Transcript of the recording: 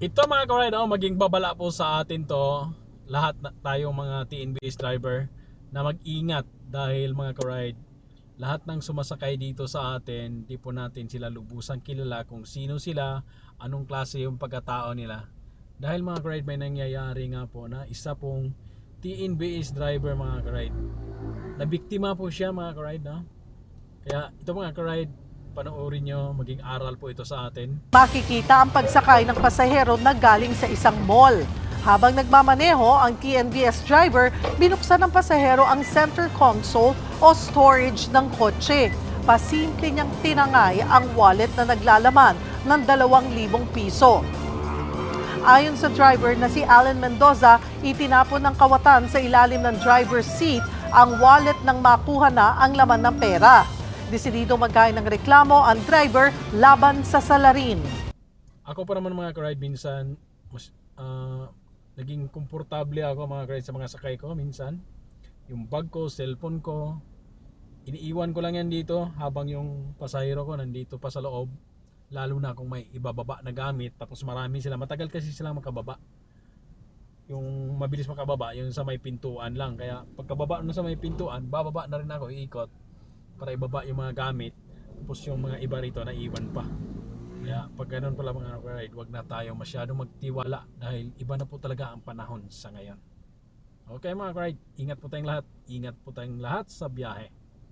Ito mga ka-ride, maging babala po sa atin to, lahat tayong mga TNBS driver, na mag-ingat dahil mga ka-ride, lahat ng sumasakay dito sa atin, di po natin sila lubusang kilala kung sino sila, anong klase yung pagkatao nila. Dahil mga ka-ride, may nangyayari nga po na isa pong TNBS driver mga ka-ride, na biktima po siya mga ka-ride, no? Kaya ito mga ka-ride, panoorin nyo, maging aral po ito sa atin. Makikita ang pagsakay ng pasahero na galing sa isang mall. Habang nagmamaneho, ang TNBS driver, binuksan ng pasahero ang center console o storage ng kotse. Pasimple niyang tinangay ang wallet na naglalaman ng 2,000 piso. Ayon sa driver na si Alan Mendoza, itinapon ng kawatan sa ilalim ng driver's seat ang wallet nang makuha na ang laman ng pera. Desidido magkain ng reklamo ang driver laban sa salarin. Ako pa naman mga ka-ride, minsan naging komportable ako mga ka-ride sa mga sakay ko. Minsan yung bag ko, cellphone ko, iniiwan ko lang yan dito habang yung pasahero ko nandito pa sa loob. Lalo na kung may ibababa na gamit, tapos marami sila, matagal kasi sila makababa. Yung mabilis makababa, yung sa may pintuan lang. Kaya pagkababa na sa may pintuan, bababa na rin ako, iikot para ibaba yung mga gamit. Tapos yung mga iba rito na iwan pa. Kaya pag ganun pala mga ride, wag na tayo masyadong magtiwala dahil iba na po talaga ang panahon sa ngayon. Okay mga ride, ingat po tayong lahat. Ingat po tayong lahat sa biyahe.